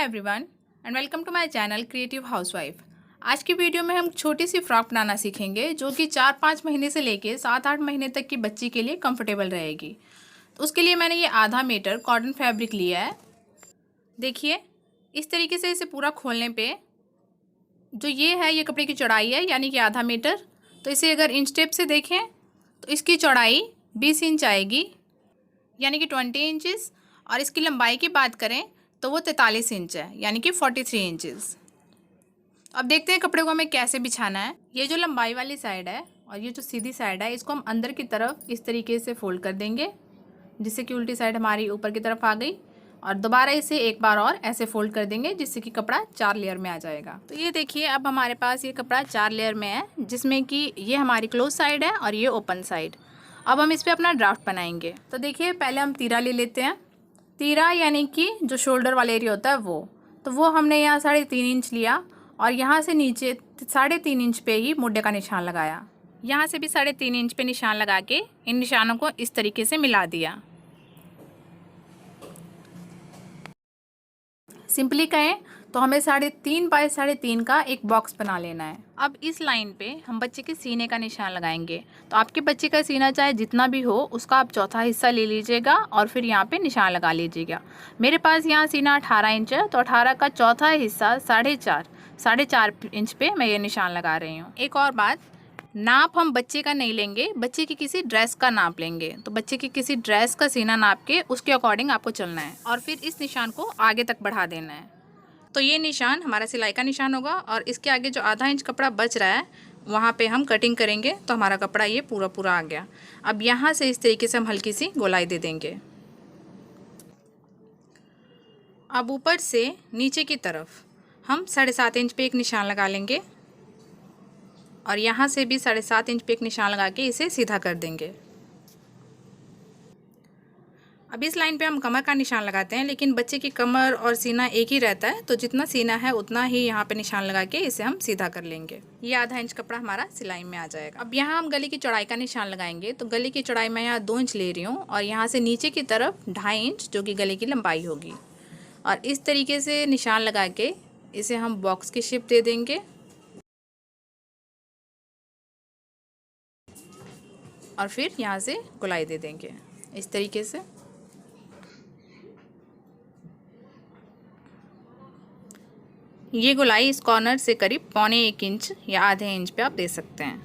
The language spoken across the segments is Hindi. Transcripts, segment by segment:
Everyone and welcome to my channel creative housewife. आज की वीडियो में हम छोटी सी फ्रॉक बनाना सीखेंगे जो कि 4-5 महीने से लेके 7-8 महीने तक की बच्ची के लिए कंफर्टेबल रहेगी। तो उसके लिए मैंने ये आधा मीटर कॉटन फैब्रिक लिया है। देखिए इस तरीके से इसे पूरा खोलने पे जो ये है, ये कपड़े की चौड़ाई है यानी कि आधा मीटर। तो इसे अगर इंच टेप से देखें तो इसकी चौड़ाई 20 इंच आएगी यानी कि 20 इंचज़, और इसकी लंबाई की बात करें तो वो 43 इंच है यानी कि 43 इंचज़। अब देखते हैं कपड़े को हमें कैसे बिछाना है। ये जो लंबाई वाली साइड है और ये जो सीधी साइड है, इसको हम अंदर की तरफ इस तरीके से फोल्ड कर देंगे जिससे कि उल्टी साइड हमारी ऊपर की तरफ आ गई, और दोबारा इसे एक बार और ऐसे फोल्ड कर देंगे जिससे कि कपड़ा 4 लेयर में आ जाएगा। तो ये देखिए अब हमारे पास ये कपड़ा 4 लेयर में है, जिसमें कि ये हमारी क्लोज साइड है और ये ओपन साइड। अब हम इस पर अपना ड्राफ्ट बनाएंगे। तो देखिए पहले हम तीरा ले लेते हैं। तीरा यानी कि जो शोल्डर वाला एरिया होता है वो हमने यहाँ 3.5 इंच लिया और यहाँ से नीचे 3.5 इंच पे ही मुड्ढे का निशान लगाया। यहाँ से भी 3.5 इंच पे निशान लगा के इन निशानों को इस तरीके से मिला दिया। सिंपली कहें तो हमें 3.5 बाय 3.5 का एक बॉक्स बना लेना है। अब इस लाइन पे हम बच्चे के सीने का निशान लगाएंगे। तो आपके बच्चे का सीना चाहे जितना भी हो उसका आप चौथा हिस्सा ले लीजिएगा और फिर यहाँ पे निशान लगा लीजिएगा। मेरे पास यहाँ सीना 18 इंच है, तो 18 का चौथा हिस्सा 4.5 इंच पे मैं ये निशान लगा रही हूँ। एक और बात, नाप हम बच्चे का नहीं लेंगे, बच्चे की किसी ड्रेस का नाप लेंगे। तो बच्चे की किसी ड्रेस का सीना नाप के उसके अकॉर्डिंग आपको चलना है और फिर इस निशान को आगे तक बढ़ा देना है। तो ये निशान हमारा सिलाई का निशान होगा और इसके आगे जो आधा इंच कपड़ा बच रहा है वहाँ पे हम कटिंग करेंगे तो हमारा कपड़ा ये पूरा आ गया। अब यहाँ से इस तरीके से हम हल्की सी गोलाई दे देंगे। अब ऊपर से नीचे की तरफ हम 7.5 इंच पे एक निशान लगा लेंगे और यहाँ से भी 7.5 इंच पे एक निशान लगा के इसे सीधा कर देंगे। अब इस लाइन पे हम कमर का निशान लगाते हैं, लेकिन बच्चे की कमर और सीना एक ही रहता है, तो जितना सीना है उतना ही यहाँ पे निशान लगा के इसे हम सीधा कर लेंगे। ये आधा इंच कपड़ा हमारा सिलाई में आ जाएगा। अब यहाँ हम गले की चौड़ाई का निशान लगाएंगे। तो गले की चौड़ाई मैं यहाँ 2 इंच ले रही हूँ और यहाँ से नीचे की तरफ 2.5 इंच जो कि गले की लंबाई होगी, और इस तरीके से निशान लगा के इसे हम बॉक्स की शेप दे देंगे और फिर यहाँ से गोलाई दे देंगे इस तरीके से। ये गोलाई इस कॉर्नर से करीब 1.25 इंच या आधे इंच पे आप दे सकते हैं।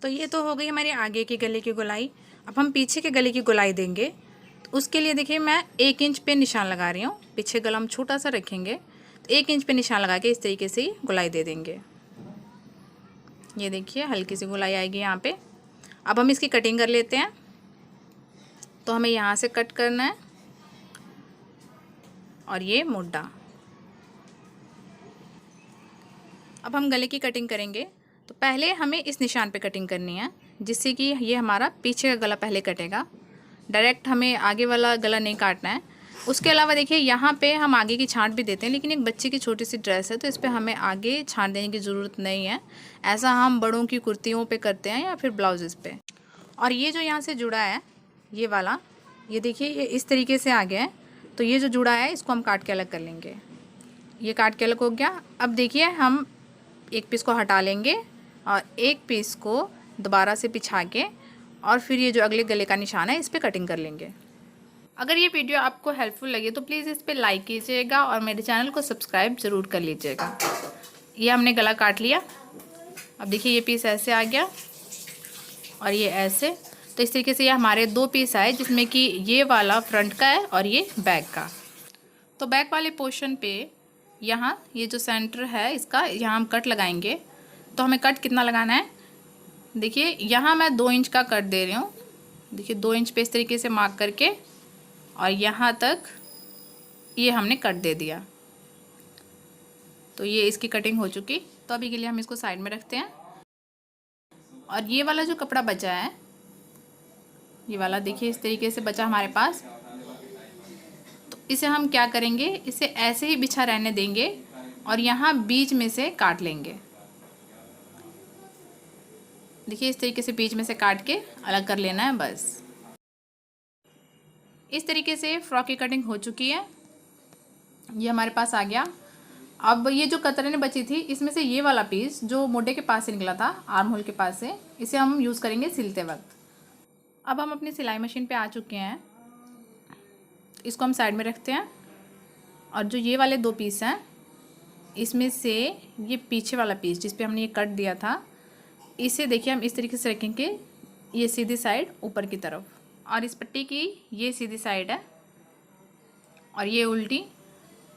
तो ये तो हो गई हमारे आगे के गले की गोलाई। अब हम पीछे के गले की गोलाई देंगे। तो उसके लिए देखिए मैं 1 इंच पे निशान लगा रही हूँ। पीछे गला हम छोटा सा रखेंगे तो 1 इंच पे निशान लगा के इस तरीके से ही गोलाई दे देंगे। ये देखिए हल्की सी गोलाई आएगी यहाँ पे। अब हम इसकी कटिंग कर लेते हैं। तो हमें यहाँ से कट करना है और ये मुड्ढा। अब हम गले की कटिंग करेंगे। तो पहले हमें इस निशान पे कटिंग करनी है जिससे कि ये हमारा पीछे का गला पहले कटेगा। डायरेक्ट हमें आगे वाला गला नहीं काटना है। उसके अलावा देखिए यहाँ पे हम आगे की छांट भी देते हैं, लेकिन एक बच्चे की छोटी सी ड्रेस है तो इस पर हमें आगे छांट देने की ज़रूरत नहीं है। ऐसा हम बड़ों की कुर्तियों पे करते हैं या फिर ब्लाउजेज़ पे। और ये जो यहाँ से जुड़ा है ये वाला, ये देखिए ये इस तरीके से आ गया है। तो ये जो जुड़ा है इसको हम काट के अलग कर लेंगे। ये काट के अलग हो गया। अब देखिए हम एक पीस को हटा लेंगे और एक पीस को दोबारा से बिछा के और फिर ये जो अगले गले का निशान है इस पर कटिंग कर लेंगे। अगर ये वीडियो आपको हेल्पफुल लगे तो प्लीज़ इस पर लाइक कीजिएगा और मेरे चैनल को सब्सक्राइब ज़रूर कर लीजिएगा। ये हमने गला काट लिया। अब देखिए ये पीस ऐसे आ गया और ये ऐसे। तो इस तरीके से ये हमारे 2 पीस आए, जिसमें कि ये वाला फ्रंट का है और ये बैक का। तो बैक वाले पोर्शन पे यहाँ ये जो सेंटर है इसका यहाँ हम कट लगाएंगे। तो हमें कट कितना लगाना है, देखिए यहाँ मैं 2 इंच का कट दे रही हूँ। देखिए 2 इंच पे इस तरीके से मार्क करके और यहाँ तक ये हमने कट दे दिया। तो ये इसकी कटिंग हो चुकी। तो अभी के लिए हम इसको साइड में रखते हैं। और ये वाला जो कपड़ा बचा है, ये वाला देखिए इस तरीके से बचा हमारे पास। तो इसे हम क्या करेंगे, इसे ऐसे ही बिछा रहने देंगे और यहाँ बीच में से काट लेंगे। देखिए इस तरीके से बीच में से काट के अलग कर लेना है बस। इस तरीके से फ्रॉक की कटिंग हो चुकी है। ये हमारे पास आ गया। अब ये जो कतरने बची थी इसमें से ये वाला पीस जो मोढे के पास से निकला था, आर्म होल के पास से, इसे हम यूज़ करेंगे सिलते वक्त। अब हम अपनी सिलाई मशीन पे आ चुके हैं, इसको हम साइड में रखते हैं। और जो ये वाले 2 पीस हैं, इसमें से ये पीछे वाला पीस जिस पे हमने ये कट दिया था, इसे देखिए हम इस तरीके से रखेंगे, ये सीधी साइड ऊपर की तरफ, और इस पट्टी की ये सीधी साइड है और ये उल्टी।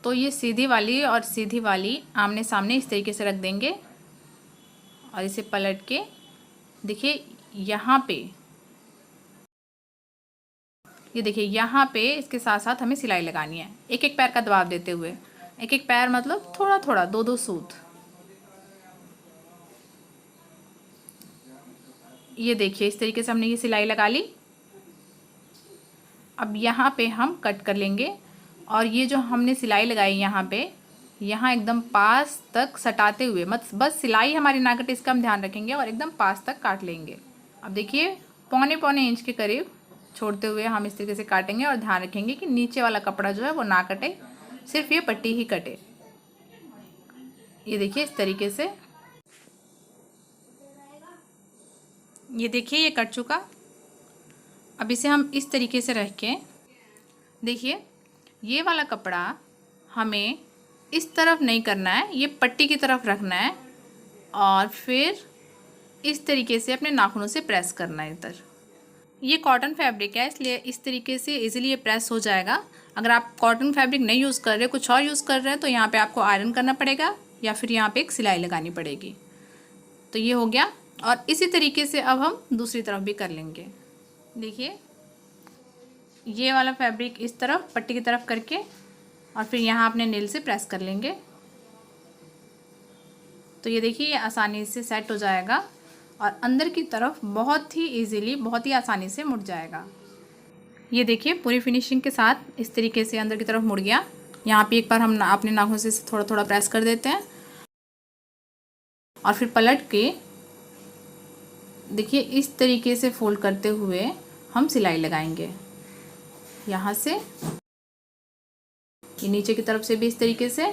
तो ये सीधी वाली और सीधी वाली आमने सामने इस तरीके से रख देंगे और इसे पलट के देखिए यहाँ पे, ये देखिए यहाँ पे इसके साथ साथ हमें सिलाई लगानी है, एक एक पैर का दबाव देते हुए। एक एक पैर मतलब थोड़ा थोड़ा, 2-2 सूत। ये देखिए इस तरीके से हमने ये सिलाई लगा ली। अब यहाँ पे हम कट कर लेंगे और ये जो हमने सिलाई लगाई यहाँ पे, यहाँ एकदम पास तक सटाते हुए, मत बस सिलाई हमारी ना कटे इसका हम ध्यान रखेंगे, और एकदम पास तक काट लेंगे। अब देखिए पौने इंच के करीब छोड़ते हुए हम इस तरीके से काटेंगे और ध्यान रखेंगे कि नीचे वाला कपड़ा जो है वो ना कटे, सिर्फ ये पट्टी ही कटे। ये देखिए इस तरीके से, ये देखिए ये कट चुका। अब इसे हम इस तरीके से रख के देखिए, ये वाला कपड़ा हमें इस तरफ नहीं करना है, ये पट्टी की तरफ रखना है और फिर इस तरीके से अपने नाखूनों से प्रेस करना है इधर। ये कॉटन फैब्रिक है इसलिए इस तरीके से इजीली ये प्रेस हो जाएगा। अगर आप कॉटन फैब्रिक नहीं यूज़ कर रहे, कुछ और यूज़ कर रहे हैं, तो यहाँ पे आपको आयरन करना पड़ेगा या फिर यहाँ पे एक सिलाई लगानी पड़ेगी। तो ये हो गया, और इसी तरीके से अब हम दूसरी तरफ भी कर लेंगे। देखिए ये वाला फैब्रिक इस तरफ पट्टी की तरफ करके और फिर यहाँ अपने नेल से प्रेस कर लेंगे। तो ये देखिए ये आसानी से सेट हो जाएगा और अंदर की तरफ बहुत ही इजीली, बहुत ही आसानी से मुड़ जाएगा। ये देखिए पूरी फिनिशिंग के साथ इस तरीके से अंदर की तरफ मुड़ गया। यहाँ पे एक बार हम अपने नाखून से थोड़ा थोड़ा प्रेस कर देते हैं और फिर पलट के देखिए इस तरीके से फोल्ड करते हुए हम सिलाई लगाएंगे। यहाँ से ये नीचे की तरफ से भी इस तरीके से,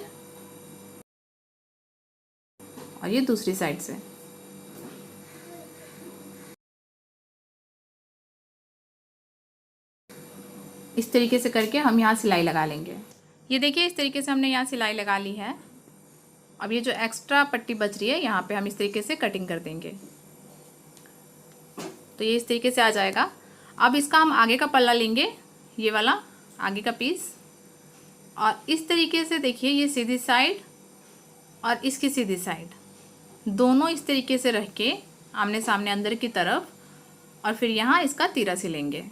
और ये दूसरी साइड से। इस तरीके से करके हम यहाँ सिलाई लगा लेंगे। ये देखिए इस तरीके से हमने यहाँ सिलाई लगा ली है। अब ये जो एक्स्ट्रा पट्टी बच रही है यहाँ पे हम इस तरीके से कटिंग कर देंगे। तो ये इस तरीके से आ जाएगा। अब इसका हम आगे का पल्ला लेंगे, ये वाला आगे का पीस, और इस तरीके से देखिए ये सीधी साइड और इसकी सीधी साइड दोनों इस तरीके से रख के आमने सामने अंदर की तरफ, और फिर यहाँ इसका तीरा सिलेंगे।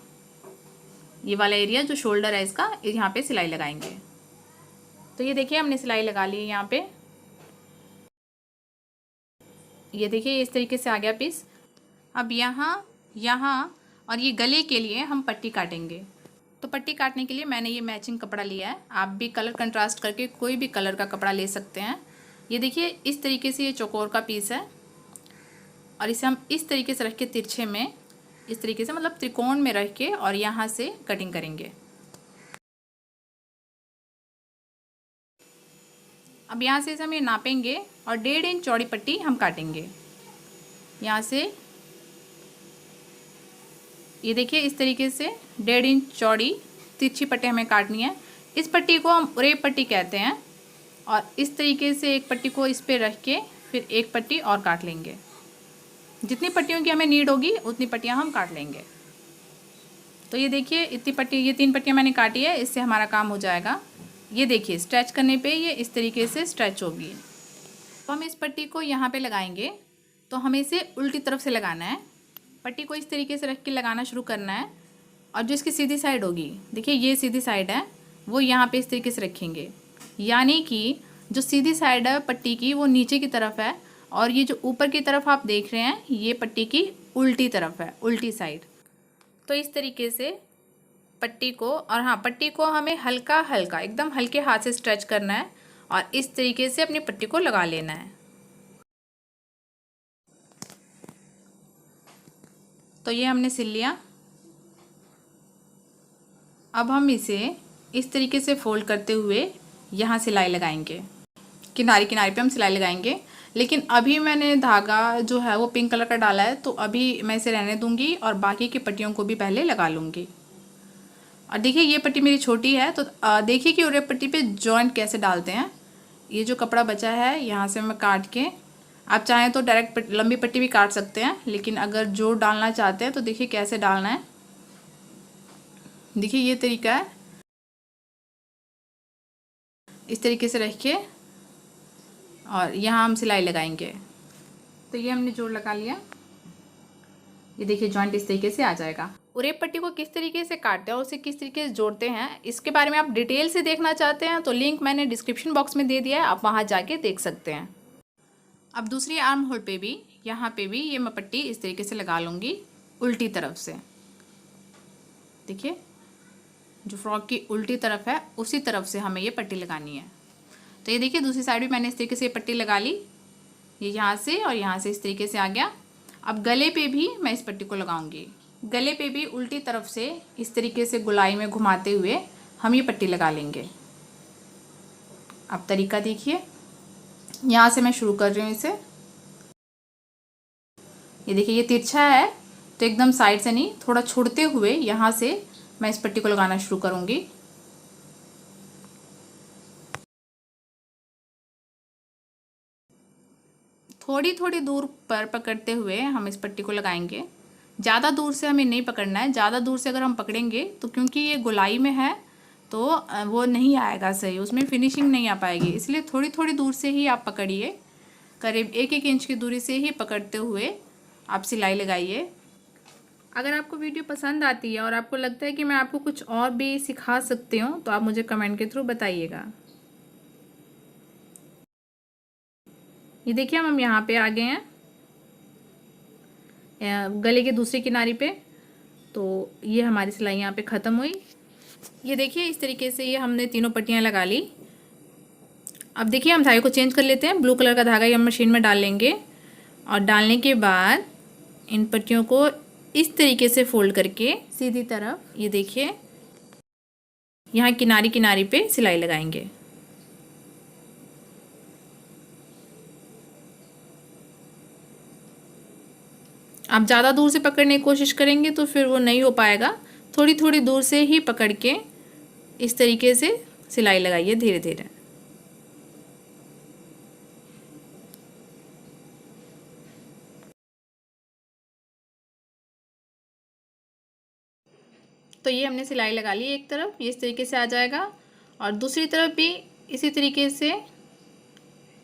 ये वाला एरिया जो शोल्डर है इसका, यहाँ पे सिलाई लगाएंगे। तो ये देखिए हमने सिलाई लगा ली है यहाँ पे। ये देखिए इस तरीके से आ गया पीस। अब यहाँ यहाँ और ये गले के लिए हम पट्टी काटेंगे। तो पट्टी काटने के लिए मैंने ये मैचिंग कपड़ा लिया है। आप भी कलर कंट्रास्ट करके कोई भी कलर का कपड़ा ले सकते हैं। ये देखिए इस तरीके से ये चौकोर का पीस है और इसे हम इस तरीके से रख के तिरछे में, इस तरीके से मतलब त्रिकोण में रख के और यहाँ से कटिंग करेंगे। अब यहाँ से हम ये नापेंगे और 1.5 इंच चौड़ी पट्टी हम काटेंगे। यहाँ से ये देखिए इस तरीके से 1.5 इंच चौड़ी तिरछी पट्टी हमें काटनी है। इस पट्टी को हम उरेब पट्टी कहते हैं, और इस तरीके से एक पट्टी को इस पे रख के फिर एक पट्टी और काट लेंगे। जितनी पट्टियों की हमें नीड होगी उतनी पट्टियाँ हम काट लेंगे। तो ये देखिए इतनी पट्टी, ये 3 पट्टियाँ मैंने काटी है, इससे हमारा काम हो जाएगा। ये देखिए स्ट्रेच करने पे ये इस तरीके से स्ट्रेच होगी। तो हम इस पट्टी को यहाँ पे लगाएंगे, तो हमें इसे उल्टी तरफ से लगाना है। पट्टी को इस तरीके से रख के लगाना शुरू करना है, और जो इसकी सीधी साइड होगी, देखिए ये सीधी साइड है, वो यहाँ पे इस तरीके से रखेंगे। यानी कि जो सीधी साइड है पट्टी की वो नीचे की तरफ है, और ये जो ऊपर की तरफ आप देख रहे हैं ये पट्टी की उल्टी तरफ है, उल्टी साइड। तो इस तरीके से पट्टी को, और हाँ पट्टी को हमें हल्का हल्का एकदम हल्के हाथ से स्ट्रेच करना है और इस तरीके से अपनी पट्टी को लगा लेना है। तो ये हमने सिल लिया। अब हम इसे इस तरीके से फोल्ड करते हुए यहाँ सिलाई लगाएंगे, किनारे किनारे पे हम सिलाई लगाएंगे। लेकिन अभी मैंने धागा जो है वो पिंक कलर का डाला है, तो अभी मैं इसे रहने दूंगी और बाकी की पट्टियों को भी पहले लगा लूँगी। और देखिए ये पट्टी मेरी छोटी है, तो देखिए कि उरे पट्टी पे जॉइंट कैसे डालते हैं। ये जो कपड़ा बचा है यहाँ से मैं काट के, आप चाहें तो डायरेक्ट लंबी पट्टी भी काट सकते हैं, लेकिन अगर जोड़ डालना चाहते हैं तो देखिए कैसे डालना है। देखिए ये तरीका है, इस तरीके से रख के और यहाँ हम सिलाई लगाएंगे। तो ये हमने जोड़ लगा लिया, ये देखिए जॉइंट इस तरीके से आ जाएगा। उरेप पट्टी को किस तरीके से काटते हैं और उसे किस तरीके से जोड़ते हैं, इसके बारे में आप डिटेल से देखना चाहते हैं तो लिंक मैंने डिस्क्रिप्शन बॉक्स में दे दिया है, आप वहाँ जाके देख सकते हैं। अब दूसरी आर्म होल पे भी, यहाँ पे भी ये मैं पट्टी इस तरीके से लगा लूँगी उल्टी तरफ से। देखिए जो फ्रॉक की उल्टी तरफ है उसी तरफ से हमें ये पट्टी लगानी है। तो ये देखिए दूसरी साइड भी मैंने इस तरीके से पट्टी लगा ली, ये यहाँ से और यहाँ से इस तरीके से आ गया। अब गले पे भी मैं इस पट्टी को लगाऊंगी, गले पे भी उल्टी तरफ से इस तरीके से गोलाई में घुमाते हुए हम ये पट्टी लगा लेंगे। अब तरीका देखिए, यहाँ से मैं शुरू कर रही हूँ इसे। ये देखिए ये तिरछा है तो एकदम साइड से नहीं, थोड़ा छोड़ते हुए यहाँ से मैं इस पट्टी को लगाना शुरू करूँगी। थोड़ी थोड़ी दूर पर पकड़ते हुए हम इस पट्टी को लगाएंगे। ज़्यादा दूर से हमें नहीं पकड़ना है, ज़्यादा दूर से अगर हम पकड़ेंगे तो क्योंकि ये गोलाई में है तो वो नहीं आएगा सही, उसमें फिनिशिंग नहीं आ पाएगी। इसलिए थोड़ी थोड़ी दूर से ही आप पकड़िए, करीब 1-1 इंच की दूरी से ही पकड़ते हुए आप सिलाई लगाइए। अगर आपको वीडियो पसंद आती है और आपको लगता है कि मैं आपको कुछ और भी सिखा सकती हूँ तो आप मुझे कमेंट के थ्रू बताइएगा। ये देखिए हम यहाँ पे आ गए हैं गले के दूसरे किनारे पे, तो ये हमारी सिलाई यहाँ पे ख़त्म हुई। ये देखिए इस तरीके से ये हमने तीनों पट्टियाँ लगा ली। अब देखिए हम धागे को चेंज कर लेते हैं, ब्लू कलर का धागा ये हम मशीन में डाल लेंगे और डालने के बाद इन पट्टियों को इस तरीके से फोल्ड करके सीधी तरफ, ये देखिए यहाँ किनारी किनारी पे सिलाई लगाएंगे। आप ज़्यादा दूर से पकड़ने की कोशिश करेंगे तो फिर वो नहीं हो पाएगा, थोड़ी थोड़ी दूर से ही पकड़ के इस तरीके से सिलाई लगाइए धीरे धीरे। तो ये हमने सिलाई लगा ली एक तरफ, ये इस तरीके से आ जाएगा और दूसरी तरफ भी इसी तरीके से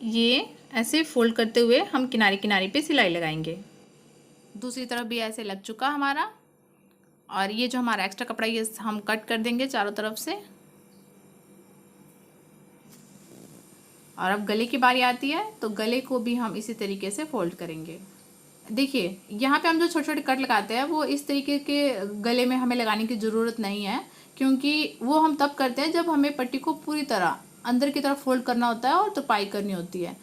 ये ऐसे फोल्ड करते हुए हम किनारे किनारे पे सिलाई लगाएंगे। दूसरी तरफ भी ऐसे लग चुका हमारा और ये जो हमारा एक्स्ट्रा कपड़ा ये हम कट कर देंगे चारों तरफ से। और अब गले की बारी आती है तो गले को भी हम इसी तरीके से फोल्ड करेंगे। देखिए यहाँ पे हम जो छोटे छोटे कट लगाते हैं वो इस तरीके के गले में हमें लगाने की ज़रूरत नहीं है, क्योंकि वो हम तब करते हैं जब हमें पट्टी को पूरी तरह अंदर की तरफ फोल्ड करना होता है और तुरपाई करनी होती है।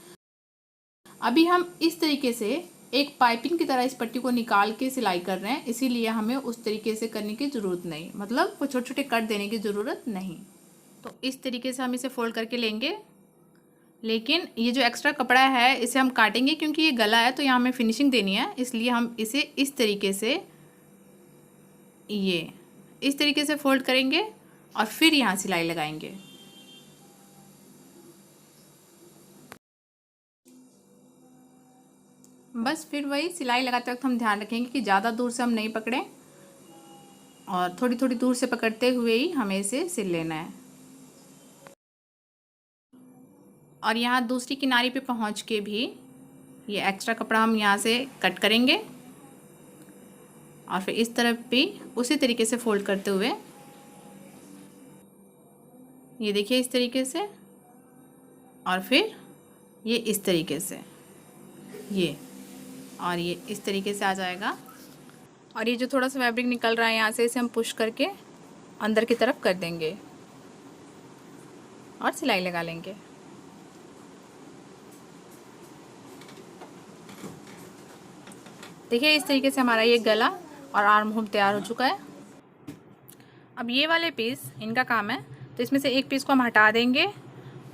अभी हम इस तरीके से एक पाइपिंग की तरह इस पट्टी को निकाल के सिलाई कर रहे हैं, इसीलिए हमें उस तरीके से करने की ज़रूरत नहीं, मतलब वो छोटे छोटे कट देने की ज़रूरत नहीं। तो इस तरीके से हम इसे फोल्ड करके लेंगे, लेकिन ये जो एक्स्ट्रा कपड़ा है इसे हम काटेंगे क्योंकि ये गला है तो यहाँ हमें फिनिशिंग देनी है, इसलिए हम इसे इस तरीके से ये इस तरीके से फोल्ड करेंगे और फिर यहाँ सिलाई लगाएंगे। बस फिर वही सिलाई लगाते वक्त हम ध्यान रखेंगे कि ज़्यादा दूर से हम नहीं पकड़ें और थोड़ी थोड़ी दूर से पकड़ते हुए ही हमें इसे सिल लेना है। और यहाँ दूसरी किनारे पे पहुँच के भी ये एक्स्ट्रा कपड़ा हम यहाँ से कट करेंगे और फिर इस तरफ भी उसी तरीके से फोल्ड करते हुए ये देखिए इस तरीके से और फिर ये इस तरीके से ये और ये इस तरीके से आ जाएगा। और ये जो थोड़ा सा फैब्रिक निकल रहा है यहाँ से इसे हम पुश करके अंदर की तरफ कर देंगे और सिलाई लगा लेंगे। देखिए इस तरीके से हमारा ये गला और आर्म होल तैयार हो चुका है। अब ये वाले पीस इनका काम है, तो इसमें से एक पीस को हम हटा देंगे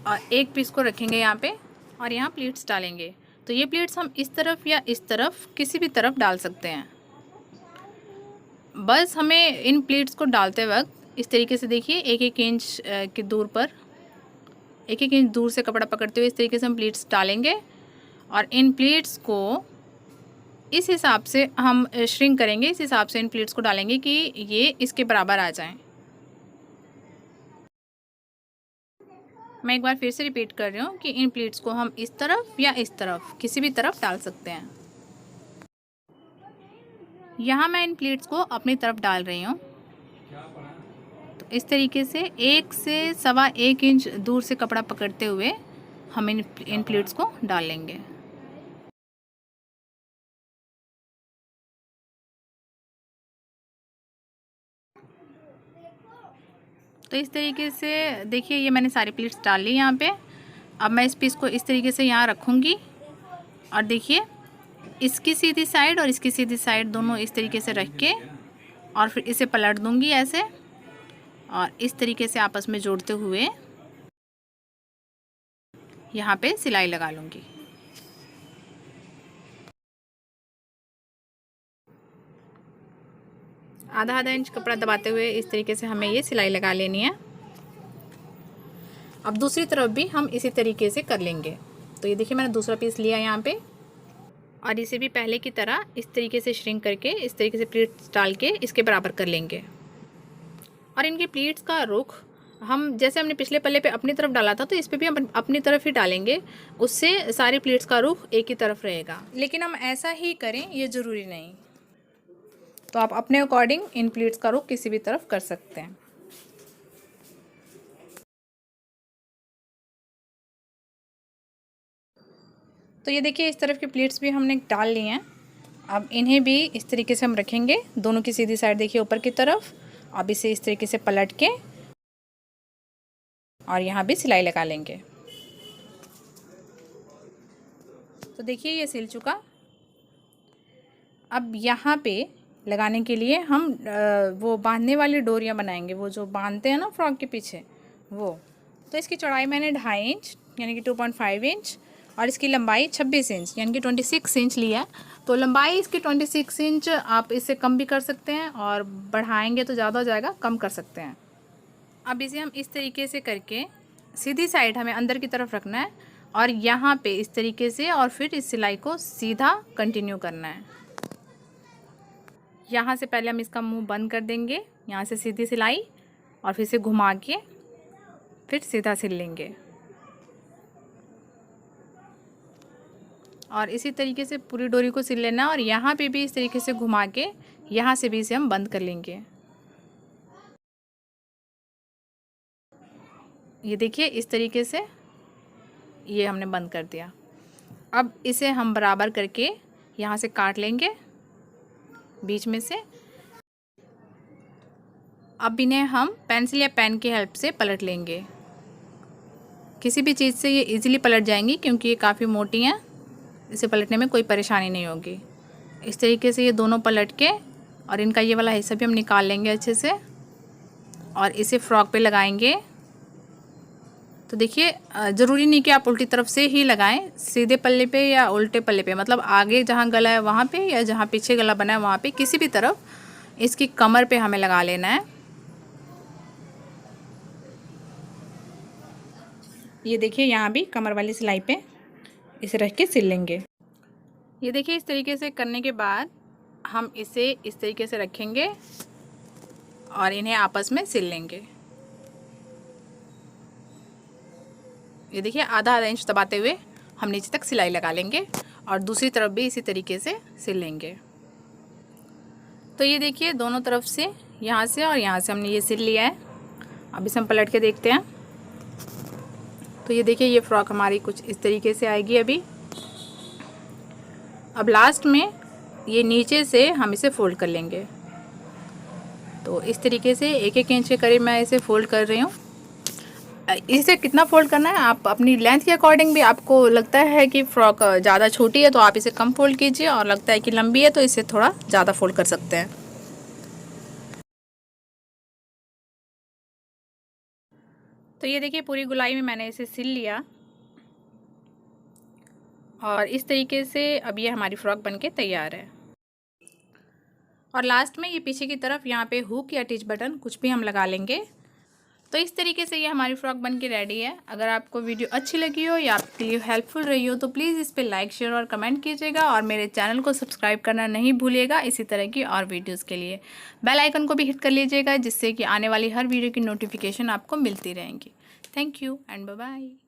और एक पीस को रखेंगे यहाँ पे और यहाँ प्लीट्स डालेंगे। तो ये प्लीट्स हम इस तरफ या इस तरफ किसी भी तरफ डाल सकते हैं। बस हमें इन प्लीट्स को डालते वक्त इस तरीके से देखिए 1-1 इंच की दूर पर 1-1 इंच दूर से कपड़ा पकड़ते हुए इस तरीके से हम प्लीट्स डालेंगे और इन प्लीट्स को इस हिसाब से हम श्रिंक करेंगे, इस हिसाब से इन प्लीट्स को डालेंगे कि ये इसके बराबर आ जाएं। मैं एक बार फिर से रिपीट कर रही हूँ कि इन प्लीट्स को हम इस तरफ या इस तरफ किसी भी तरफ डाल सकते हैं। यहाँ मैं इन प्लीट्स को अपनी तरफ डाल रही हूँ। तो इस तरीके से 1 से 1.25 इंच दूर से कपड़ा पकड़ते हुए हम इन प्लीट्स को डाल लेंगे। तो इस तरीके से देखिए ये मैंने सारी प्लीट्स डाल ली यहाँ पे। अब मैं इस पीस को इस तरीके से यहाँ रखूँगी और देखिए इसकी सीधी साइड और इसकी सीधी साइड दोनों इस तरीके से रख के और फिर इसे पलट दूँगी ऐसे और इस तरीके से आपस में जोड़ते हुए यहाँ पे सिलाई लगा लूँगी। आधा इंच कपड़ा दबाते हुए इस तरीके से हमें ये सिलाई लगा लेनी है। अब दूसरी तरफ भी हम इसी तरीके से कर लेंगे। तो ये देखिए मैंने दूसरा पीस लिया यहाँ पे और इसे भी पहले की तरह इस तरीके से श्रिंक करके इस तरीके से प्लीट्स डाल के इसके बराबर कर लेंगे। और इनकी प्लीट्स का रुख हम जैसे हमने पिछले पल्ले पे अपनी तरफ डाला था तो इस पे भी हम अपनी तरफ ही डालेंगे, उससे सारी प्लीट्स का रुख एक ही तरफ रहेगा। लेकिन हम ऐसा ही करें ये ज़रूरी नहीं, तो आप अपने अकॉर्डिंग इन प्लीट्स का रुख किसी भी तरफ कर सकते हैं। तो ये देखिए इस तरफ की प्लीट्स भी हमने डाल ली हैं। अब इन्हें भी इस तरीके से हम रखेंगे, दोनों की सीधी साइड देखिए ऊपर की तरफ। अब इसे इस तरीके से पलट के और यहाँ भी सिलाई लगा लेंगे। तो देखिए ये सिल चुका। अब यहाँ पे लगाने के लिए हम वो बांधने वाली डोरियाँ बनाएंगे, वो जो बांधते हैं ना फ्रॉक के पीछे वो। तो इसकी चौड़ाई मैंने 2.5 इंच यानी कि 2.5 इंच और इसकी लंबाई 26 इंच यानी कि 26 इंच लिया है। तो लंबाई इसकी 26 इंच, आप इससे कम भी कर सकते हैं और बढ़ाएंगे तो ज़्यादा हो जाएगा, कम कर सकते हैं। अब इसे हम इस तरीके से करके सीधी साइड हमें अंदर की तरफ रखना है और यहाँ पे इस तरीके से और फिर इस सिलाई को सीधा कंटिन्यू करना है। यहाँ से पहले हम इसका मुंह बंद कर देंगे, यहाँ से सीधी सिलाई और फिर से घुमा के फिर सीधा सिल लेंगे और इसी तरीके से पूरी डोरी को सिल लेना और यहाँ पे भी इस तरीके से घुमा के यहाँ से भी इसे हम बंद कर लेंगे। ये देखिए इस तरीके से ये हमने बंद कर दिया। अब इसे हम बराबर करके यहाँ से काट लेंगे बीच में से। अब इन्हें हम पेंसिल या पेन की हेल्प से पलट लेंगे। किसी भी चीज़ से ये इजीली पलट जाएंगी क्योंकि ये काफ़ी मोटी हैं, इसे पलटने में कोई परेशानी नहीं होगी। इस तरीके से ये दोनों पलट के और इनका ये वाला हिस्सा भी हम निकाल लेंगे अच्छे से और इसे फ्रॉक पे लगाएंगे। तो देखिए ज़रूरी नहीं कि आप उल्टी तरफ से ही लगाएं, सीधे पल्ले पे या उल्टे पल्ले पे, मतलब आगे जहाँ गला है वहाँ पे या जहाँ पीछे गला बना है वहाँ पे, किसी भी तरफ इसकी कमर पे हमें लगा लेना है। ये देखिए यहाँ भी कमर वाली सिलाई पे इसे रख के सिल लेंगे। ये देखिए इस तरीके से करने के बाद हम इसे इस तरीके से रखेंगे और इन्हें आपस में सिल लेंगे। ये देखिए आधा इंच दबाते हुए हम नीचे तक सिलाई लगा लेंगे और दूसरी तरफ भी इसी तरीके से सिल लेंगे। तो ये देखिए दोनों तरफ से यहाँ से और यहाँ से हमने ये सिल लिया है। अब इसे हम पलट के देखते हैं। तो ये देखिए ये फ्रॉक हमारी कुछ इस तरीके से आएगी अभी। अब लास्ट में ये नीचे से हम इसे फोल्ड कर लेंगे। तो इस तरीके से 1-1 इंच के करीब मैं इसे फोल्ड कर रही हूँ। इसे कितना फोल्ड करना है आप अपनी लेंथ के अकॉर्डिंग भी, आपको लगता है कि फ्रॉक ज़्यादा छोटी है तो आप इसे कम फोल्ड कीजिए और लगता है कि लंबी है तो इसे थोड़ा ज़्यादा फोल्ड कर सकते हैं। तो ये देखिए पूरी गुलाई में मैंने इसे सिल लिया और इस तरीके से अब ये हमारी फ्रॉक बनके तैयार है। और लास्ट में ये पीछे की तरफ यहाँ पे हुक या टिच बटन कुछ भी हम लगा लेंगे। तो इस तरीके से ये हमारी फ्रॉक बन के रेडी है। अगर आपको वीडियो अच्छी लगी हो या आपके लिए हेल्पफुल रही हो तो प्लीज़ इस पर लाइक शेयर और कमेंट कीजिएगा और मेरे चैनल को सब्सक्राइब करना नहीं भूलिएगा इसी तरह की और वीडियोस के लिए। बेल आइकन को भी हिट कर लीजिएगा जिससे कि आने वाली हर वीडियो की नोटिफिकेशन आपको मिलती रहेंगी। Thank you and bye bye.